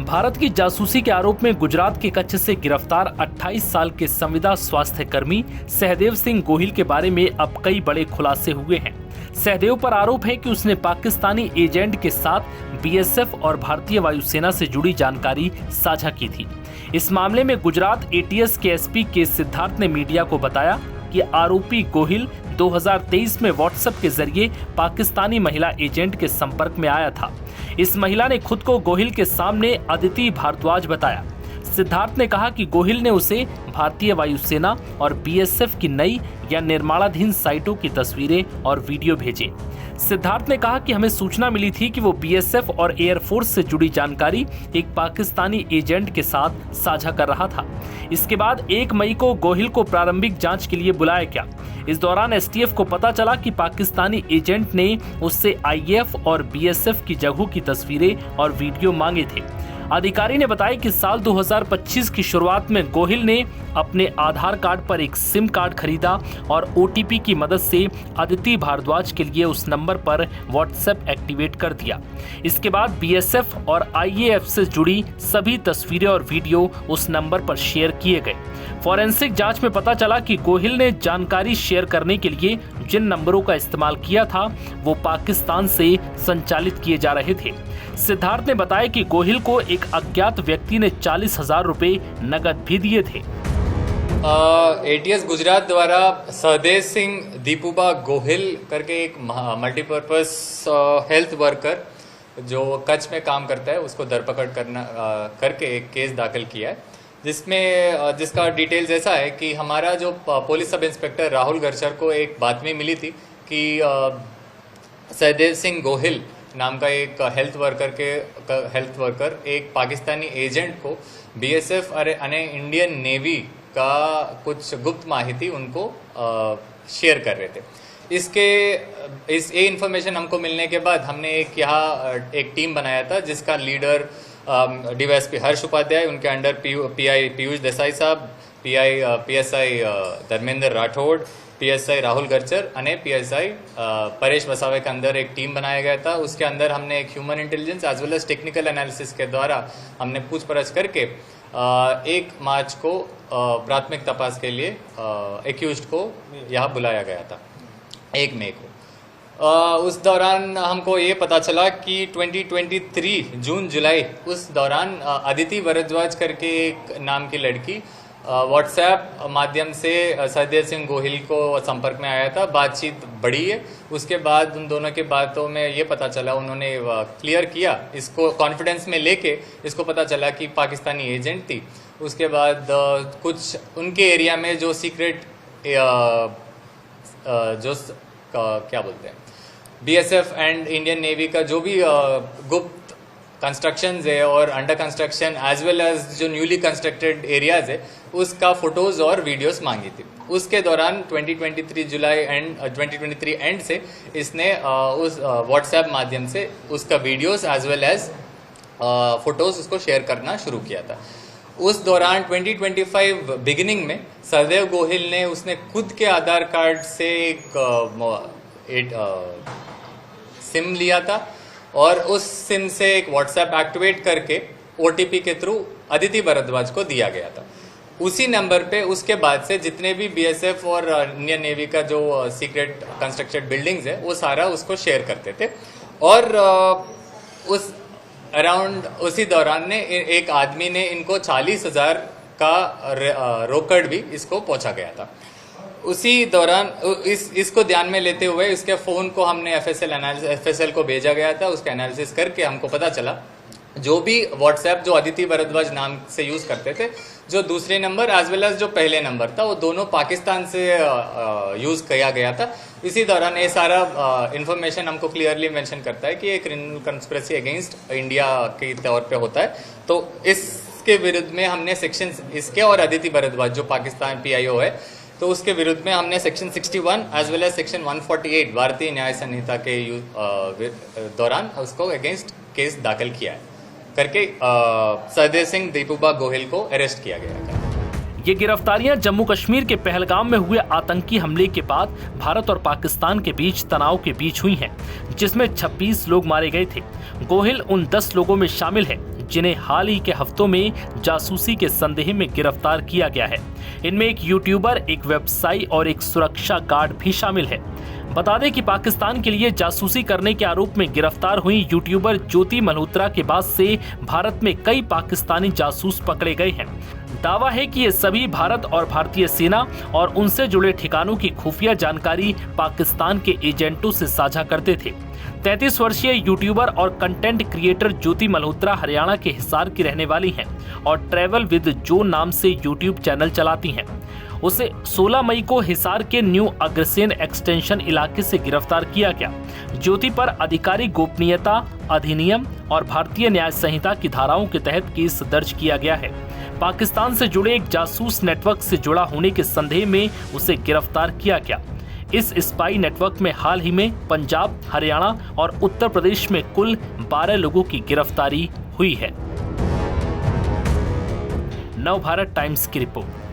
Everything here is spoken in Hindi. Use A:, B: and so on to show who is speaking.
A: भारत की जासूसी के आरोप में गुजरात के कच्छ से गिरफ्तार 28 साल के संविदा स्वास्थ्य कर्मी सहदेव सिंह गोहिल के बारे में अब कई बड़े खुलासे हुए हैं। सहदेव पर आरोप है कि उसने पाकिस्तानी एजेंट के साथ बीएसएफ और भारतीय वायुसेना से जुड़ी जानकारी साझा की थी। इस मामले में गुजरात एटीएस के एसपी के सिद्धार्थ ने मीडिया को बताया कि आरोपी गोहिल 2023 में व्हाट्सएप के जरिए पाकिस्तानी महिला एजेंट के संपर्क में आया था। इस महिला ने खुद को गोहिल के सामने अदिति भारद्वाज बताया। सिद्धार्थ ने कहा कि गोहिल ने उसे भारतीय वायुसेना और बीएसएफ की नई या निर्माणाधीन साइटों की तस्वीरें और वीडियो भेजे। सिद्धार्थ ने कहा कि हमें सूचना मिली थी कि वो बीएसएफ और एयरफोर्स से जुड़ी जानकारी एक पाकिस्तानी एजेंट के साथ साझा कर रहा था। इसके बाद 1 मई को गोहिल को प्रारंभिक जांच के लिए बुलाया गया। इस दौरान एसटीएफ को पता चला कि पाकिस्तानी एजेंट ने उससे आईएएफ और बीएसएफ की जगहों की तस्वीरें और वीडियो मांगे थे। अधिकारी ने बताया कि साल 2025 की शुरुआत में गोहिल ने अपने आधार कार्ड पर एक सिम कार्ड खरीदा और ओटीपी की मदद से अदिति भारद्वाज के लिए उस नंबर पर व्हाट्सएप एक्टिवेट कर दिया। इसके बाद बीएसएफ और आईएएफ से जुड़ी सभी तस्वीरें और वीडियो उस नंबर पर शेयर किए गए। फॉरेंसिक जांच में पता चला कि गोहिल ने जानकारी शेयर करने के लिए जिन नंबरों का इस्तेमाल किया था वो पाकिस्तान से संचालित किए जा रहे थे। सिद्धार्थ ने बताया कि गोहिल को एक अज्ञात व्यक्ति ने 40,000 रुपए नकद भी दिए थे।
B: एटीएस गुजरात द्वारा सहदेव सिंह दीपूबा गोहिल करके एक मल्टीपर्पज हेल्थ वर्कर जो कच्छ में काम करता है उसको धरपकड़ करके एक केस दाखिल किया है, जिसका डिटेल्स ऐसा है कि हमारा जो पुलिस सब इंस्पेक्टर राहुल गर्चर को एक बातमी मिली थी कि सहदेव सिंह गोहिल नाम का एक हेल्थ वर्कर एक पाकिस्तानी एजेंट को बीएसएफ और इंडियन नेवी का कुछ गुप्त माहिती उनको शेयर कर रहे थे। ये इन्फॉर्मेशन हमको मिलने के बाद हमने एक टीम बनाया था जिसका लीडर डीवाईएसपी हर्ष उपाध्याय, उनके अंडर पीआई पीयूष देसाई साहब, पीएसआई धर्मेंद्र राठौड़, पीएसआई राहुल गर्चर और पीएसआई परेश वसावे के अंदर एक टीम बनाया गया था। उसके अंदर हमने एक human intelligence as well as technical analysis के द्वारा हमने पूछपरछ करके 1 मार्च को प्राथमिक तपास के लिए एक्यूज्ड को यहाँ बुलाया गया था 1 मई को। उस दौरान हमको ये पता चला कि 2023 जून जुलाई उस दौरान अदिति भारद्वाज करके एक नाम की लड़की व्हाट्सएप माध्यम से सहदेव सिंह गोहिल को संपर्क में आया था। बातचीत बढ़ी है। उसके बाद उन दोनों की बातों में ये पता चला, उन्होंने क्लियर किया, इसको कॉन्फिडेंस में लेके इसको पता चला कि पाकिस्तानी एजेंट थी। उसके बाद कुछ उनके एरिया में जो सीक्रेट क्या बोलते हैं बीएसएफ एंड इंडियन नेवी का जो भी गुप्त कंस्ट्रक्शंस है और under construction as well as जो न्यूली कंस्ट्रक्टेड एरियाज है उसका फोटोज और वीडियोस मांगी थी। उसके दौरान 2023 जुलाई एंड 2023 एंड से इसने उस व्हाट्सएप माध्यम से उसका videos as well as photos उसको शेयर करना शुरू किया था। उस दौरान 2025 बिगिनिंग में सहदेव गोहिल ने उसने खुद के आधार कार्ड से एक सिम लिया था और उस सिम से एक व्हाट्सएप एक्टिवेट करके ओटीपी के थ्रू अदिति भारद्वाज को दिया गया था। उसी नंबर पे उसके बाद से जितने भी बीएसएफ और इंडियन नेवी का जो सीक्रेट कंस्ट्रक्टेड बिल्डिंग्स है वो सारा उसको शेयर करते थे। और उस अराउंड उसी दौरान ने एक आदमी ने इनको 40,000 का रोकड़ भी इसको पहुंचा गया था। उसी दौरान इसको ध्यान में लेते हुए इसके फ़ोन को हमने एफएसएल को भेजा गया था। उसका एनालिसिस करके हमको पता चला जो भी व्हाट्सएप जो अदिति भारद्वाज नाम से यूज़ करते थे, जो दूसरे नंबर एज वेल एज जो पहले नंबर था वो दोनों पाकिस्तान से यूज़ किया गया था। इसी दौरान ये सारा इन्फॉर्मेशन हमको क्लियरली मेंशन करता है कि एक क्रिमिनल कंस्पिरेसी अगेंस्ट इंडिया के तौर पे होता है। तो इसके विरुद्ध में हमने सेक्शन इसके और अदिति भारद्वाज जो पाकिस्तान पीआईओ है तो उसके विरुद्ध में हमने section 61 as well as section 148 भारतीय न्याय संहिता के दौरान उसको अगेंस्ट केस दाखिल किया है करके सहदेव सिंह दीपूबा गोहिल को अरेस्ट किया गया है।
A: ये गिरफ्तारियां जम्मू कश्मीर के पहलगाम में हुए आतंकी हमले के बाद भारत और पाकिस्तान के बीच तनाव के बीच हुई हैं, जिसमें 26 लोग मारे गए थे। गोहिल उन 10 लोगों में शामिल है जिन्हें हाल ही के हफ्तों में जासूसी के संदेह में गिरफ्तार किया गया है। इनमें एक यूट्यूबर, एक व्यवसायी और एक सुरक्षा गार्ड भी शामिल है। बता दें कि पाकिस्तान के लिए जासूसी करने के आरोप में गिरफ्तार हुई यूट्यूबर ज्योति मल्होत्रा के बाद से भारत में कई पाकिस्तानी जासूस पकड़े गए हैं। दावा है कि ये सभी भारत और भारतीय सेना और उनसे जुड़े ठिकानों की खुफिया जानकारी पाकिस्तान के एजेंटों से साझा करते थे। 33 वर्षीय यूट्यूबर और कंटेंट क्रिएटर ज्योति मल्होत्रा हरियाणा के हिसार की रहने वाली हैं और ट्रैवल विद जो नाम से यूट्यूब चैनल चलाती हैं। उसे 16 मई को हिसार के न्यू अग्रसेन एक्सटेंशन इलाके से गिरफ्तार किया गया। ज्योति पर आधिकारिक गोपनीयता अधिनियम और भारतीय न्याय संहिता की धाराओं के तहत केस दर्ज किया गया है। पाकिस्तान से जुड़े एक जासूस नेटवर्क से जुड़ा होने के संदेह में उसे गिरफ्तार किया गया। इस स्पाई नेटवर्क में हाल ही में पंजाब, हरियाणा और उत्तर प्रदेश में कुल 12 लोगों की गिरफ्तारी हुई है। नवभारत टाइम्स की रिपोर्ट।